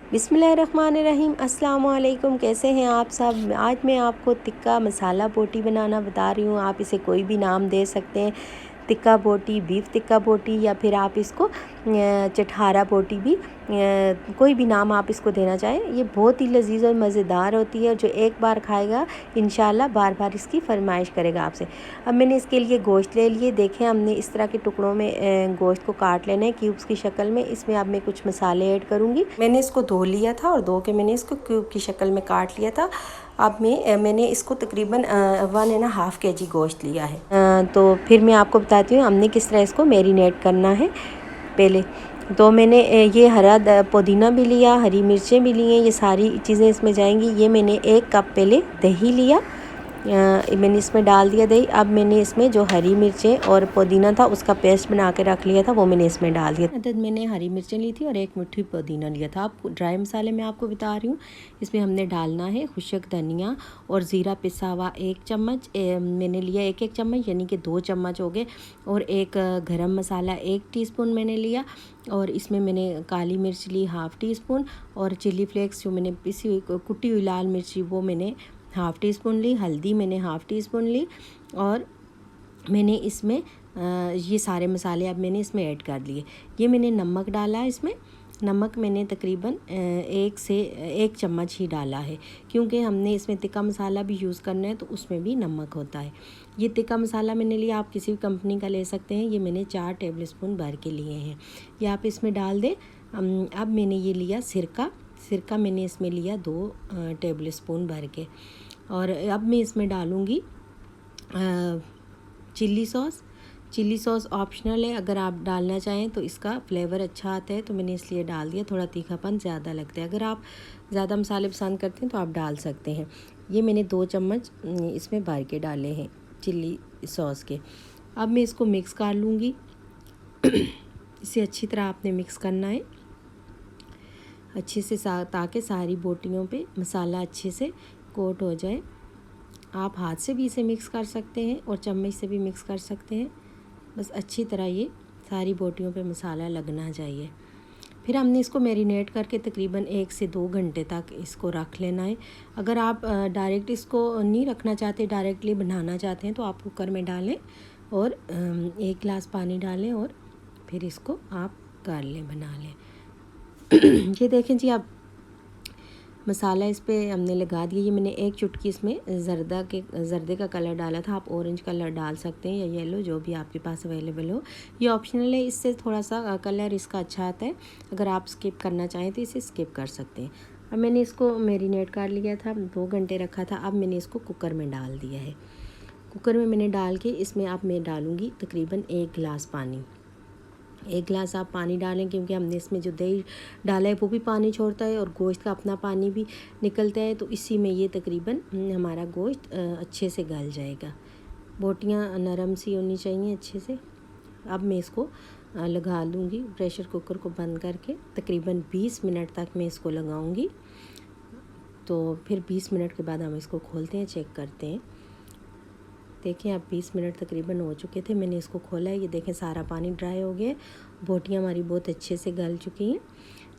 बिस्मिल्लाहिर्रहमानिर्रहीम। अस्सलाम वालेकुम। कैसे हैं आप सब। आज मैं आपको टिक्का मसाला बोटी बनाना बता रही हूँ। आप इसे कोई भी नाम दे सकते हैं, टिक्का बोटी, बीफ टिक्का बोटी, या फिर आप इसको चटहारा बोटी भी, कोई भी नाम आप इसको देना चाहें। ये बहुत ही लजीज और मज़ेदार होती है, जो एक बार खाएगा इंशाल्लाह बार बार इसकी फरमाइश करेगा आपसे। अब मैंने इसके लिए गोश्त ले लिए। देखें, हमने इस तरह के टुकड़ों में गोश्त को काट लेना है क्यूब्स की शक्ल में। इसमें अब मैं कुछ मसाले ऐड करूँगी। मैंने इसको धो लिया था और धो के मैंने इसको क्यूब की शक्ल में काट लिया था। अब मैंने इसको तकरीबन 1.5 kg गोश्त लिया है। तो फिर मैं आपको बताती हूँ हमने किस तरह इसको मैरिनेट करना है। पहले तो मैंने ये हरा पुदीना भी लिया, हरी मिर्चें भी ली हैं, ये सारी चीज़ें इसमें जाएंगी। ये मैंने 1 कप पहले दही लिया, मैंने इसमें डाल दिया दही। अब मैंने इसमें जो हरी मिर्चें और पुदीना था उसका पेस्ट बना के रख लिया था, वो मैंने इसमें डाल दिया। अदद मैंने हरी मिर्चें ली थी और 1 मुट्ठी पुदीना लिया था। अब ड्राई मसाले मैं आपको बता रही हूँ। इसमें हमने डालना है खुशक धनिया और ज़ीरा पिसा हुआ 1 चम्मच, मैंने लिया 1 चम्मच, यानी कि 2 चम्मच हो गए। और एक गरम मसाला 1 टीस्पून मैंने लिया। और इसमें मैंने काली मिर्च ली 1/2 टीस्पून, और चिली फ्लेक्स जो मैंने पिसी हुई कुटी हुई लाल मिर्ची वो मैंने 1/2 टीस्पून ली। हल्दी मैंने 1/2 टीस्पून ली। और मैंने इसमें ये सारे मसाले अब मैंने इसमें ऐड कर दिए। ये मैंने नमक डाला है इसमें। नमक मैंने तकरीबन 1 चम्मच ही डाला है, क्योंकि हमने इसमें तिक्का मसाला भी यूज़ करना है तो उसमें भी नमक होता है। ये तिक्का मसाला मैंने लिया, आप किसी भी कंपनी का ले सकते हैं। ये मैंने 4 टेबलस्पून भर के लिए हैं, ये आप इसमें डाल दें। अब मैंने ये लिया सिरका मैंने इसमें लिया 2 टेबलस्पून भर के। और अब मैं इसमें डालूँगी चिल्ली सॉस ऑप्शनल है, अगर आप डालना चाहें तो इसका फ्लेवर अच्छा आता है, तो मैंने इसलिए डाल दिया। थोड़ा तीखापन ज़्यादा लगता है, अगर आप ज़्यादा मसाले पसंद करते हैं तो आप डाल सकते हैं। ये मैंने 2 चम्मच इसमें भर के डाले हैं चिल्ली सॉस के। अब मैं इसको मिक्स कर लूँगी। इसे अच्छी तरह आपने मिक्स करना है अच्छे से, ताकि सारी बोटियों पे मसाला अच्छे से कोट हो जाए। आप हाथ से भी इसे मिक्स कर सकते हैं और चम्मच से भी मिक्स कर सकते हैं। बस अच्छी तरह ये सारी बोटियों पे मसाला लगना चाहिए। फिर हमने इसको मैरिनेट करके तकरीबन 1 से 2 घंटे तक इसको रख लेना है। अगर आप डायरेक्ट इसको नहीं रखना चाहते, डायरेक्टली बनाना चाहते हैं, तो आप कुकर में डालें और 1 गिलास पानी डालें और फिर इसको आप कर लें, बना लें। ये देखें जी, आप मसाला इस पे हमने लगा दिया। ये मैंने 1 चुटकी इसमें जर्दे का कलर डाला था, आप ऑरेंज कलर डाल सकते हैं या येलो, जो भी आपके पास अवेलेबल हो। ये ऑप्शनल है, इससे थोड़ा सा कलर इसका अच्छा आता है। अगर आप स्किप करना चाहें तो इसे स्किप कर सकते हैं। अब मैंने इसको मैरिनेट कर लिया था, 2 घंटे रखा था। अब मैंने इसको कुकर में डाल दिया है। कुकर में मैंने डाल के इसमें अब मैं डालूँगी तकरीबन 1 गिलास पानी। 1 गिलास आप पानी डालें, क्योंकि हमने इसमें जो दही डाला है वो भी पानी छोड़ता है और गोश्त का अपना पानी भी निकलता है, तो इसी में ये तकरीबन हमारा गोश्त अच्छे से गल जाएगा। बोटियां नरम सी होनी चाहिए अच्छे से। अब मैं इसको लगा लूँगी, प्रेशर कुकर को बंद करके तकरीबन 20 मिनट तक मैं इसको लगाऊँगी। तो फिर 20 मिनट के बाद हम इसको खोलते हैं, चेक करते हैं। देखें, अब 20 मिनट तकरीबन हो चुके थे, मैंने इसको खोला है। ये देखें, सारा पानी ड्राई हो गया, बोटियाँ हमारी बहुत अच्छे से गल चुकी हैं।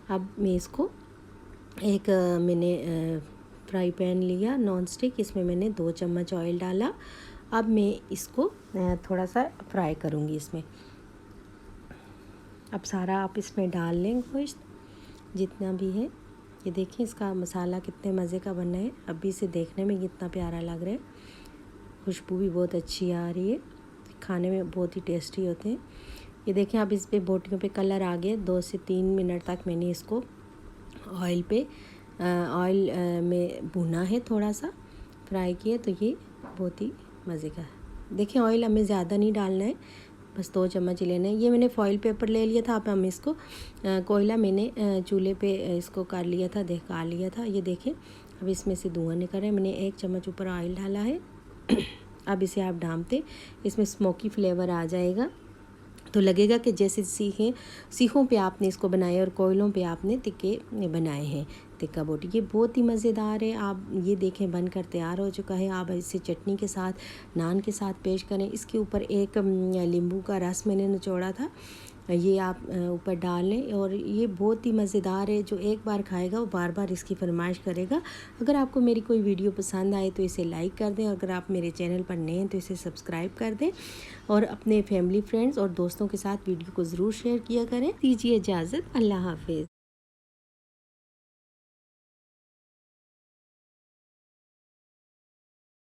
अब मैं इसको मैंने फ्राई पैन लिया नॉन स्टिक, इसमें मैंने 2 चम्मच ऑयल डाला। अब मैं इसको थोड़ा सा फ्राई करूँगी इसमें। अब सारा आप इसमें डाल लें गोश्त जितना भी है। ये देखिए, इसका मसाला कितने मज़े का बना है। अभी इसे देखने में कितना प्यारा लग रहा है, खुशबू भी बहुत अच्छी आ रही है, खाने में बहुत ही टेस्टी होते हैं। ये देखें, अब इस पे बोटियों पे कलर आ गया। 2 से 3 मिनट तक मैंने इसको ऑयल में भुना है, थोड़ा सा फ्राई किया, तो ये बहुत ही मज़े का। देखें, ऑयल हमें ज़्यादा नहीं डालना है, बस 2 चम्मच ही लेना है। ये मैंने फॉइल पेपर ले लिया था। अब हम इसको कोयला मैंने चूल्हे पे इसको कर लिया था, दिखा लिया था। ये देखें, अब इसमें से धुआं निकल रहा है। मैंने 1 चम्मच ऊपर ऑयल डाला है। अब इसे आप ढाँपते, इसमें स्मोकी फ्लेवर आ जाएगा, तो लगेगा कि जैसे सीखों पे आपने इसको बनाया और कोयलों पे आपने टिक्के बनाए हैं टिक्का बोटी। ये बहुत ही मज़ेदार है। आप ये देखें, बनकर तैयार हो चुका है। आप इसे चटनी के साथ, नान के साथ पेश करें। इसके ऊपर 1 नींबू का रस मैंने निचोड़ा था, ये आप ऊपर डाल लें। और ये बहुत ही मज़ेदार है, जो एक बार खाएगा वो बार बार इसकी फरमाइश करेगा। अगर आपको मेरी कोई वीडियो पसंद आए तो इसे लाइक कर दें, और अगर आप मेरे चैनल पर नए हैं तो इसे सब्सक्राइब कर दें, और अपने फैमिली फ्रेंड्स और दोस्तों के साथ वीडियो को ज़रूर शेयर किया करें। दीजिए इजाज़त, अल्लाह हाफिज़।